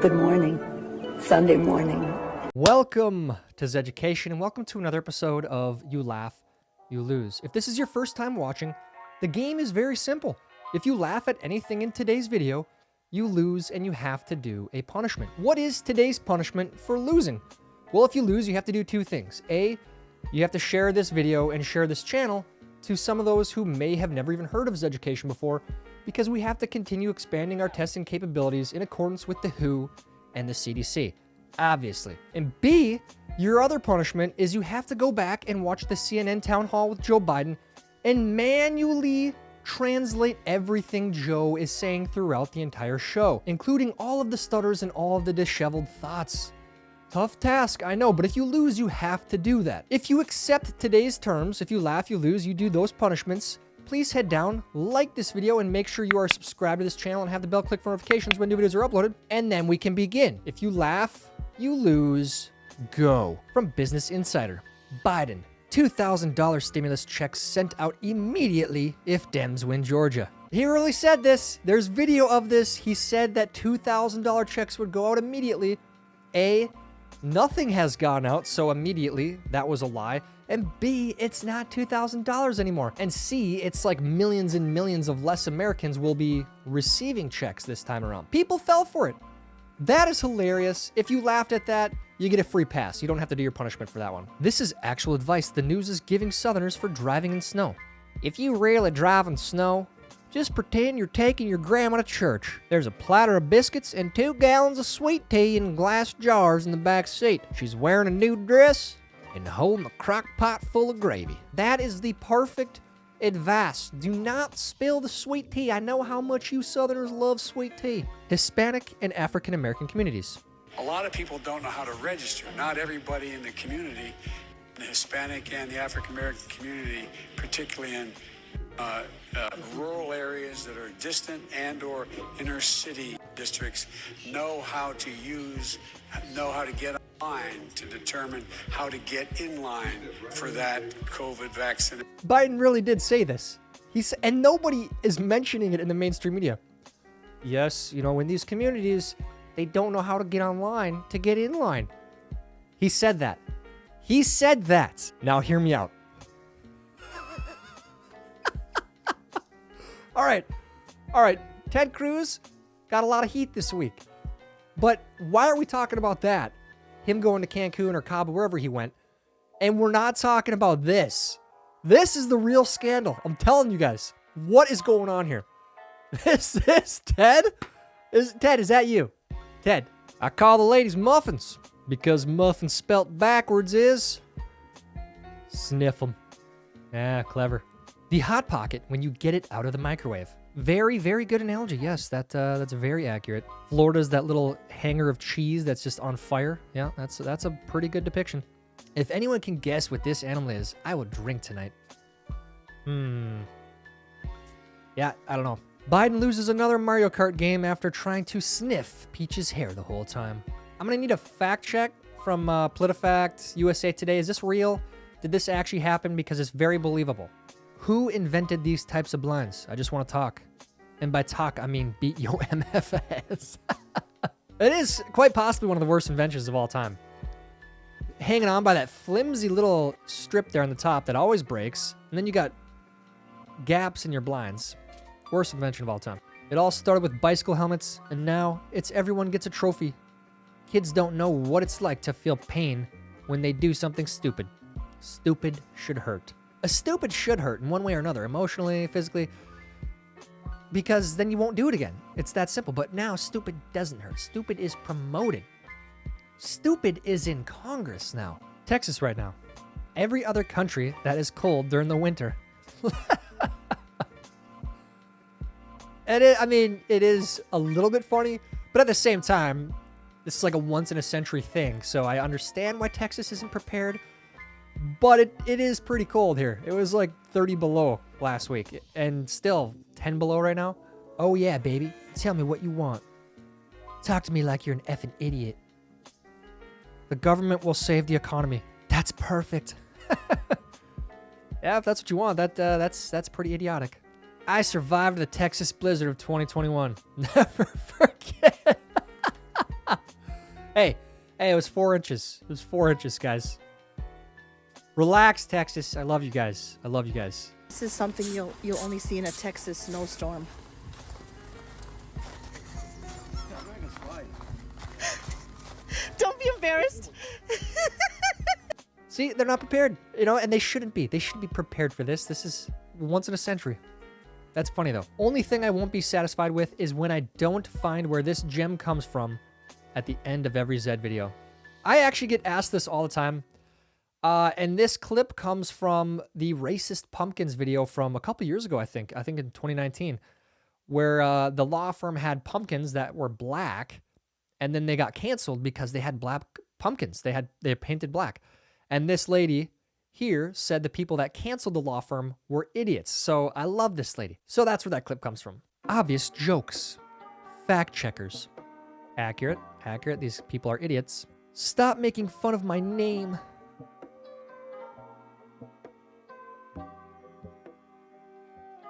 Good morning. Sunday morning. Welcome to Zeducation, and welcome to another episode of You Laugh, You Lose. If this is your first time watching, the game is very simple. If you laugh at anything in today's video, you lose and you have to do a punishment. What is today's punishment for losing? Well, if you lose, you have to do two things. A, you have to share this video and share this channel to some of those who may have never even heard of Zeducation before, because we have to continue expanding our testing capabilities in accordance with the WHO and the CDC, obviously. And B, your other punishment is you have to go back and watch the CNN town hall with Joe Biden and manually translate everything Joe is saying throughout the entire show, including all of the stutters and all of the disheveled thoughts. Tough task, I know, but if you lose, you have to do that. If you accept today's terms, if you laugh, you lose, you do those punishments, please head down, like this video, and make sure you are subscribed to this channel and have the bell click for notifications when new videos are uploaded, and then we can begin. If you laugh, you lose, go. From Business Insider, Biden, $2,000 stimulus checks sent out immediately if Dems win Georgia. He really said this. There's video of this. He said that $2,000 checks would go out immediately. A, nothing has gone out, so immediately, that was a lie. And B, it's not $2,000 anymore. And C, it's like millions and millions of less Americans will be receiving checks this time around. People fell for it. That is hilarious. If you laughed at that, you get a free pass. You don't have to do your punishment for that one. This is actual advice the news is giving Southerners for driving in snow. If you really drive in snow, just pretend you're taking your grandma to church. There's a platter of biscuits and 2 gallons of sweet tea in glass jars in the back seat. She's wearing a new dress and holding a crock pot full of gravy. That is the perfect advice. Do not spill the sweet tea. I know how much you Southerners love sweet tea. Hispanic and African American communities. A lot of people don't know how to register. Not everybody in the community, the Hispanic and the African American community, particularly in rural areas that are distant and or inner city districts, know how to get online to determine how to get in line for that COVID vaccine. Biden really did say this. And nobody is mentioning it in the mainstream media. Yes, in these communities, they don't know how to get online to get in line. He said that. He said that. Now hear me out. All right. Ted Cruz got a lot of heat this week. But why are we talking about that? Him going to Cancun or Cobb or wherever he went. And we're not talking about this. This is the real scandal. I'm telling you guys. What is going on here? This Ted? Is that you? Ted, I call the ladies muffins because muffin spelt backwards is sniff 'em. Ah, clever. The Hot Pocket when you get it out of the microwave. Very, very good analogy. Yes, that's very accurate. Florida's that little hanger of cheese that's just on fire. Yeah, that's a pretty good depiction. If anyone can guess what this animal is, I will drink tonight. Yeah, I don't know. Biden loses another Mario Kart game after trying to sniff Peach's hair the whole time. I'm going to need a fact check from PolitiFact, USA Today. Is this real? Did this actually happen? Because it's very believable. Who invented these types of blinds? I just want to talk. And by talk, I mean beat your MFS. It is quite possibly one of the worst inventions of all time. Hanging on by that flimsy little strip there on the top that always breaks. And then you got gaps in your blinds. Worst invention of all time. It all started with bicycle helmets, and now it's everyone gets a trophy. Kids don't know what it's like to feel pain when they do something stupid. Stupid should hurt. A stupid should hurt in one way or another, emotionally, physically, because then you won't do it again. It's that simple. But now stupid doesn't hurt. Stupid is promoted. Stupid is in Congress now. Texas right now. Every other country that is cold during the winter. And it is a little bit funny, but at the same time, this is like a once in a century thing. So I understand why Texas isn't prepared, but it is pretty cold here. It was like 30 below last week and still 10 below right now. Oh yeah, baby. Tell me what you want. Talk to me like you're an effing idiot. The government will save the economy. That's perfect. Yeah, if that's what you want, that's pretty idiotic. I survived the Texas blizzard of 2021. Never forget. Hey, it was 4 inches. It was 4 inches, guys. Relax, Texas. I love you guys. I love you guys. This is something you'll only see in a Texas snowstorm. Don't be embarrassed. See, they're not prepared, you know, and they shouldn't be. They should be prepared for this. This is once in a century. That's funny, though. Only thing I won't be satisfied with is when I don't find where this gem comes from at the end of every Zed video. I actually get asked this all the time. And this clip comes from the Racist Pumpkins video from a couple years ago, I think in 2019, where the law firm had pumpkins that were black, and then they got canceled because they had black pumpkins. They painted black. And this lady here said the people that canceled the law firm were idiots. So I love this lady. So that's where that clip comes from. Obvious jokes. Fact checkers. Accurate. These people are idiots. Stop making fun of my name.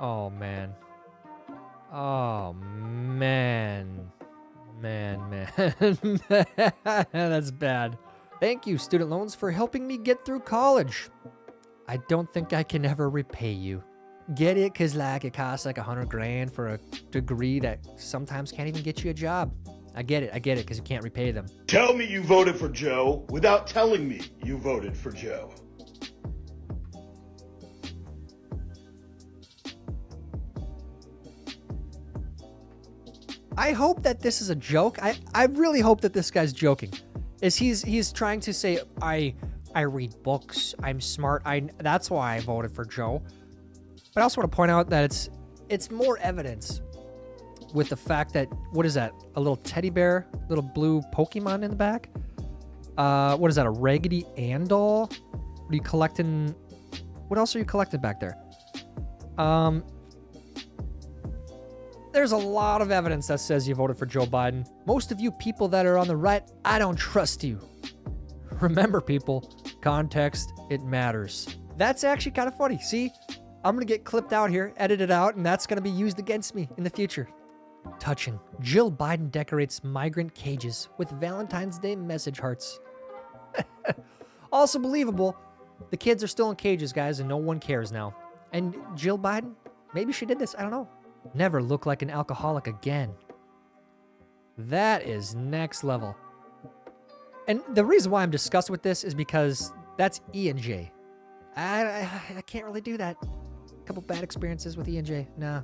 Oh, man. Oh, man. Man. That's bad. Thank you, student loans, for helping me get through college. I don't think I can ever repay you. Get it? Because, like, it costs like $100,000 for a degree that sometimes can't even get you a job. I get it, because you can't repay them. Tell me you voted for Joe without telling me you voted for Joe. I hope that this is a joke. I really hope that this guy's joking. He's trying to say, I read books, I'm smart, that's why I voted for Joe. But I also want to point out that it's more evidence with the fact that, what is that? A little teddy bear, little blue Pokemon in the back? What is that, a Raggedy Ann doll? What are you collecting? What else are you collecting back there? There's a lot of evidence that says you voted for Joe Biden. Most of you people that are on the right, I don't trust you. Remember, people, context, it matters. That's actually kind of funny. See, I'm going to get clipped out here, edited out, and that's going to be used against me in the future. Touching. Jill Biden decorates migrant cages with Valentine's Day message hearts. Also believable, the kids are still in cages, guys, and no one cares now. And Jill Biden, maybe she did this, I don't know. Never look like an alcoholic again. That is next level. And the reason why I'm disgusted with this is because that's E and J. I can't really do that. A couple bad experiences with E and J. Nah.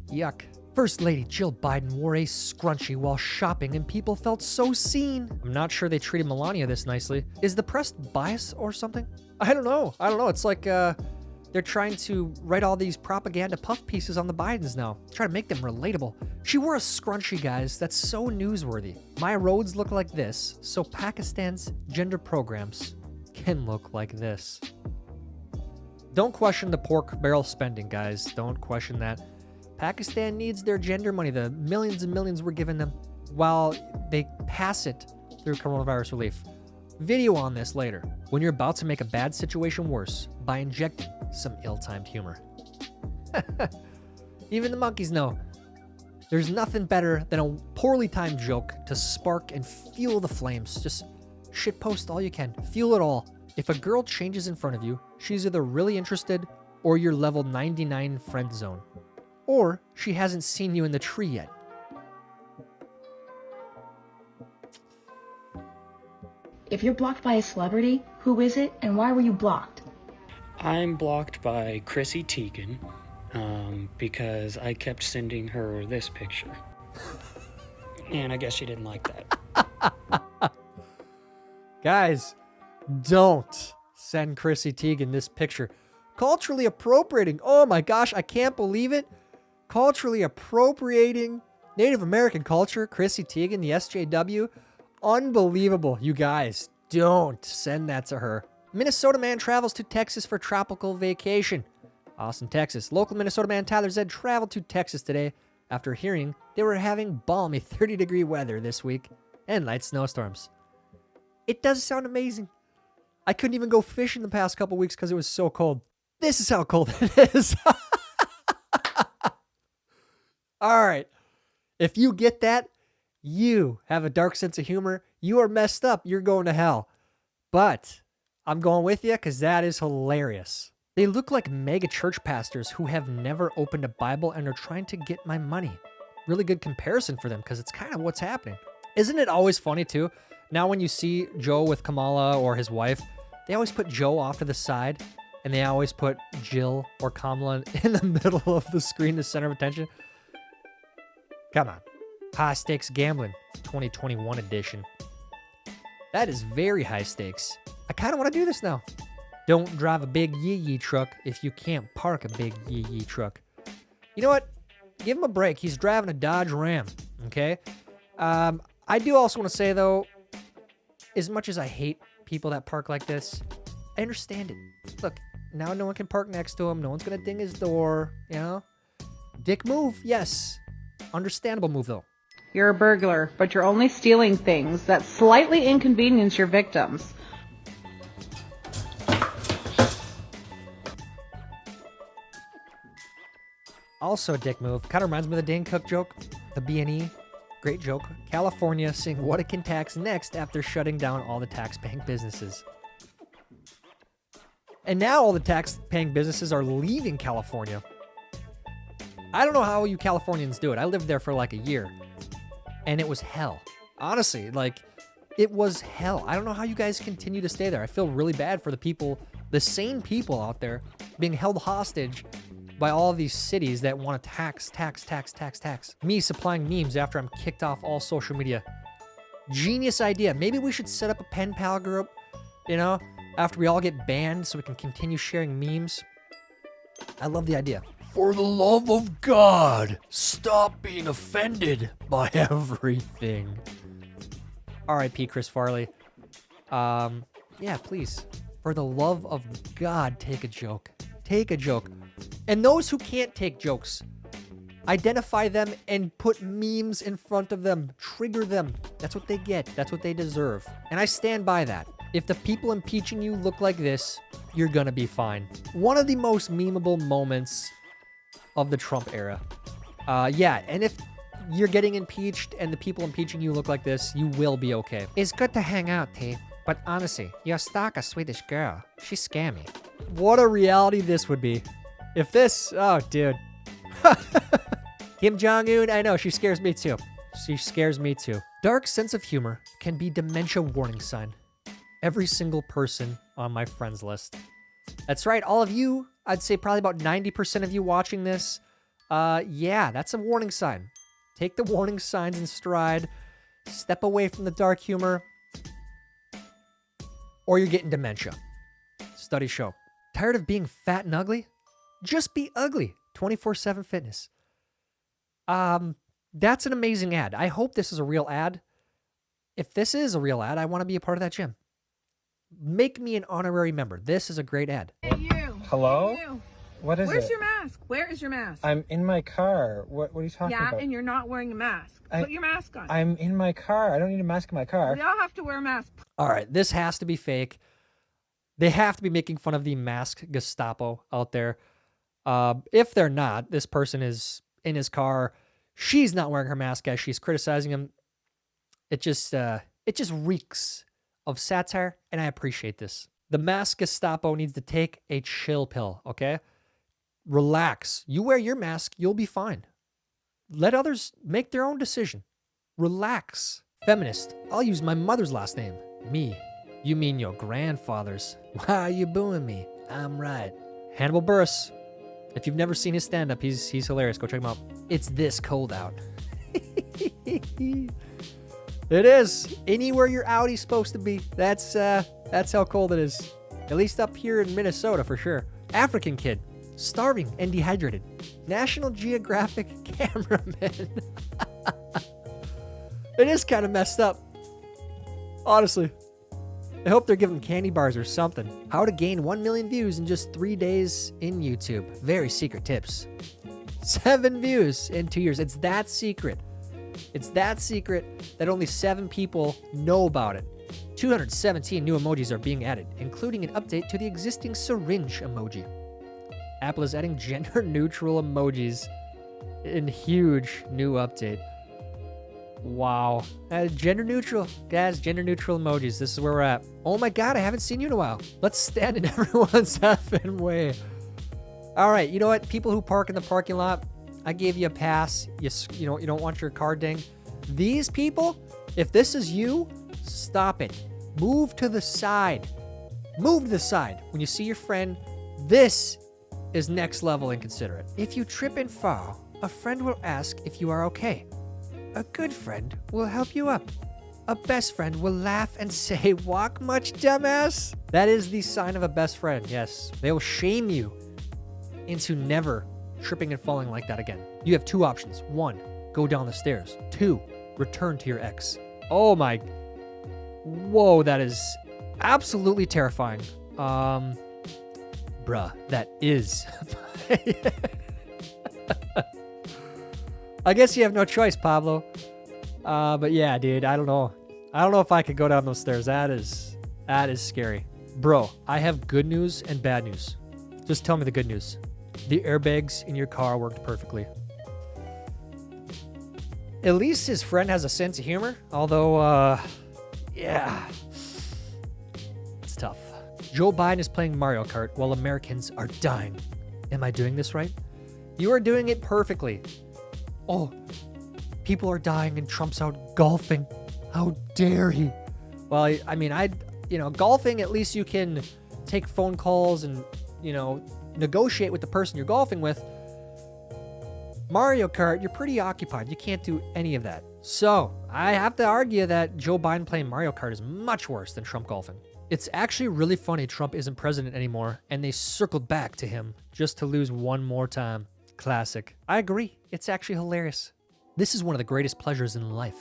Yuck. First Lady Jill Biden wore a scrunchie while shopping and people felt so seen. I'm not sure they treated Melania this nicely. Is the press biased or something? I don't know. It's like, they're trying to write all these propaganda puff pieces on the Bidens now. Try to make them relatable. She wore a scrunchie, guys. That's so newsworthy. My roads look like this, so Pakistan's gender programs can look like this. Don't question the pork barrel spending, guys. Don't question that. Pakistan needs their gender money, the millions and millions we're giving them, while they pass it through coronavirus relief. Video on this later, when you're about to make a bad situation worse by injecting some ill-timed humor. Even the monkeys know. There's nothing better than a poorly timed joke to spark and fuel the flames. Just shitpost all you can. Fuel it all. If a girl changes in front of you, she's either really interested or you're level 99 friend zone. Or she hasn't seen you in the tree yet. If you're blocked by a celebrity, who is it and why were you blocked? I'm blocked by Chrissy Teigen because I kept sending her this picture. And I guess she didn't like that. Guys, don't send Chrissy Teigen this picture. Culturally appropriating. Oh my gosh, I can't believe it. Culturally appropriating Native American culture. Chrissy Teigen, the SJW. Unbelievable. You guys, don't send that to her. Minnesota man travels to Texas for tropical vacation. Austin, Texas. Local Minnesota man Tyler Zed traveled to Texas today after hearing they were having balmy 30-degree weather this week and light snowstorms. It does sound amazing. I couldn't even go fishing the past couple weeks because it was so cold. This is how cold it is. All right. If you get that, You have a dark sense of humor. You are messed up. You're going to hell. But I'm going with you because that is hilarious. They look like mega church pastors who have never opened a Bible and are trying to get my money. Really good comparison for them because it's kind of what's happening. Isn't it always funny too? Now when you see Joe with Kamala or his wife, they always put Joe off to the side and they always put Jill or Kamala in the middle of the screen, the center of attention. Come on. High stakes gambling, 2021 edition. That is very high stakes. I kind of want to do this now. Don't drive a big yee-yee truck if you can't park a big yee-yee truck. You know what? Give him a break. He's driving a Dodge Ram, okay? I do also want to say, though, as much as I hate people that park like this, I understand it. Look, now no one can park next to him. No one's going to ding his door, you know? Dick move, yes. Understandable move, though. You're a burglar, but you're only stealing things that slightly inconvenience your victims. Also, dick move. Kind of reminds me of the Dane Cook joke. The B&E. Great joke. California seeing what it can tax next after shutting down all the tax-paying businesses. And now all the tax-paying businesses are leaving California. I don't know how you Californians do it. I lived there for like a year. And it was hell. Honestly, like, it was hell. I don't know how you guys continue to stay there. I feel really bad for the people, the sane people out there, being held hostage by all these cities that want to tax. Me supplying memes after I'm kicked off all social media. Genius idea. Maybe we should set up a pen pal group, you know, after we all get banned so we can continue sharing memes. I love the idea. For the love of God, stop being offended by everything. R.I.P. Chris Farley. Yeah, please. For the love of God, take a joke. Take a joke. And those who can't take jokes, identify them and put memes in front of them. Trigger them. That's what they get. That's what they deserve. And I stand by that. If the people impeaching you look like this, you're gonna be fine. One of the most memeable moments of the Trump era. Yeah, and if you're getting impeached and the people impeaching you look like this, you will be okay. It's good to hang out, T. But honestly, you're stuck a Swedish girl. She's scammy. What a reality this would be. If this... Oh, dude. Kim Jong-un, I know, she scares me too. She scares me too. Dark sense of humor can be dementia warning sign. Every single person on my friends list. That's right, all of you, I'd say probably about 90% of you watching this, yeah, that's a warning sign. Take the warning signs in stride, step away from the dark humor, or you're getting dementia. Studies show. Tired of being fat and ugly? Just be ugly. 24/7 fitness. That's an amazing ad. I hope this is a real ad. If this is a real ad, I want to be a part of that gym. Make me an honorary member. This is a great ad. Hey, you. Hello? Hey, you. What is Where's it? your mask? Where is your mask? I'm in my car. What are you talking about? Yeah, and you're not wearing a mask. Put your mask on. I'm in my car. I don't need a mask in my car. We all have to wear a mask. All right, this has to be fake. They have to be making fun of the mask Gestapo out there. If they're not, this person is in his car. She's not wearing her mask as she's criticizing him. It just reeks of satire, and I appreciate this. The mask Gestapo needs to take a chill pill, okay? Relax. You wear your mask, you'll be fine. Let others make their own decision. Relax. Feminist. I'll use my mother's last name. Me. You mean your grandfather's. Why are you booing me? I'm right. Hannibal Buress. If you've never seen his stand-up, he's hilarious. Go check him out. It's this cold out. It is. Anywhere you're out, he's supposed to be. That's how cold it is. At least up here in Minnesota, for sure. African kid. Starving and dehydrated. National Geographic cameraman. It is kind of messed up. Honestly. I hope they're giving candy bars or something. How to gain 1 million views in just 3 days in YouTube. Very secret tips. 7 views in 2 years. It's that secret. It's that secret that only 7 people know about it. 217 new emojis are being added, including an update to the existing syringe emoji. Apple is adding gender-neutral emojis in huge new update. Wow. Gender neutral. Guys, gender neutral emojis. This is where we're at. Oh my god, I haven't seen you in a while. Let's stand in everyone's effing way. All right, you know what? People who park in the parking lot, I gave you a pass. You know, you don't want your car dinged. These people, if this is you, stop it. Move to the side. Move to the side. When you see your friend, this is next level inconsiderate. If you trip and fall, a friend will ask if you are okay. A good friend will help you up. A best friend will laugh and say, walk much, dumbass. That is the sign of a best friend, yes. They will shame you into never tripping and falling like that again. You have two options. 1, go down the stairs. 2, return to your ex. Oh my. Whoa, that is absolutely terrifying. Bruh, that is. I guess you have no choice, Pablo. But yeah, dude, I don't know. I don't know if I could go down those stairs. That is scary. Bro, I have good news and bad news. Just tell me the good news. The airbags in your car worked perfectly. At least his friend has a sense of humor. Although, yeah. It's tough. Joe Biden is playing Mario Kart while Americans are dying. Am I doing this right? You are doing it perfectly. Oh, people are dying and Trump's out golfing. How dare he? Well, I mean, golfing, at least you can take phone calls and, negotiate with the person you're golfing with. Mario Kart, you're pretty occupied. You can't do any of that. So, I have to argue that Joe Biden playing Mario Kart is much worse than Trump golfing. It's actually really funny Trump isn't president anymore, and they circled back to him just to lose one more time. Classic. I agree. It's actually hilarious. This is one of the greatest pleasures in life.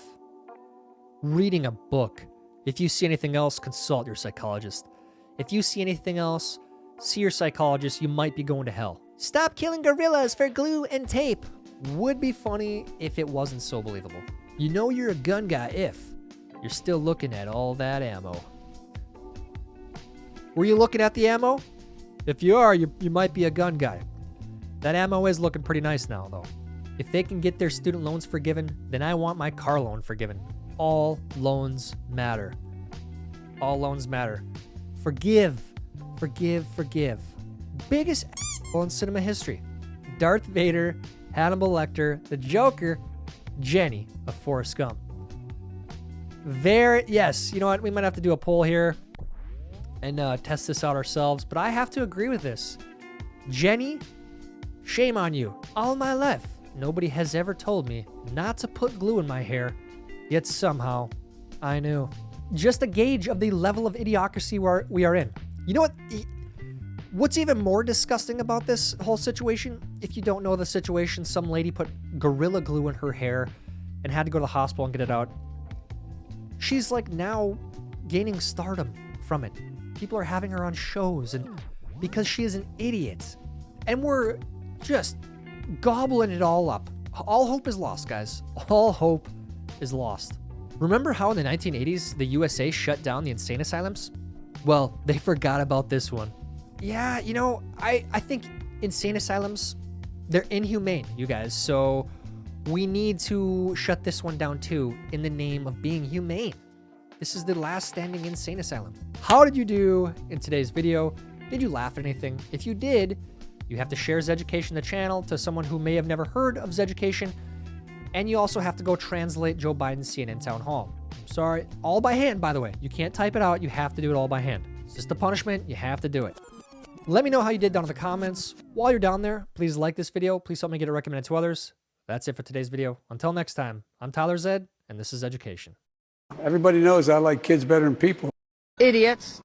Reading a book. If you see anything else, consult your psychologist. If you see anything else, see your psychologist. You might be going to hell. Stop killing gorillas for glue and tape. Would be funny if it wasn't so believable. You know you're a gun guy if you're still looking at all that ammo. Were you looking at the ammo? If you are, you might be a gun guy. That ammo is looking pretty nice now, though. If they can get their student loans forgiven, then I want my car loan forgiven. All loans matter. All loans matter. Forgive. Forgive, forgive. Biggest asshole in cinema history. Darth Vader, Hannibal Lecter, the Joker, Jenny of Forrest Gump. Yes, you know what? We might have to do a poll here and test this out ourselves, but I have to agree with this. Jenny, shame on you. All my life, nobody has ever told me not to put glue in my hair, yet somehow I knew. Just a gauge of the level of idiocracy we are in. You know what? What's even more disgusting about this whole situation? If you don't know the situation, some lady put Gorilla Glue in her hair and had to go to the hospital and get it out. She's like now gaining stardom from it. People are having her on shows and because she is an idiot. And we're just gobbling it all up. All hope is lost, guys. All hope is lost. Remember how in the 1980s, the USA shut down the insane asylums? Well, they forgot about this one. Yeah, I think insane asylums, they're inhumane, you guys. So we need to shut this one down too in the name of being humane. This is the last standing insane asylum. How did you do in today's video? Did you laugh at anything? If you did, you have to share Zeducation the channel to someone who may have never heard of Zeducation. And you also have to go translate Joe Biden's CNN town hall. I'm sorry, all by hand, by the way. You can't type it out. You have to do it all by hand. It's just a punishment. You have to do it. Let me know how you did down in the comments. While you're down there, please like this video. Please help me get it recommended to others. That's it for today's video. Until next time, I'm Tyler Zed, and this is Zeducation. Everybody knows I like kids better than people. Idiots.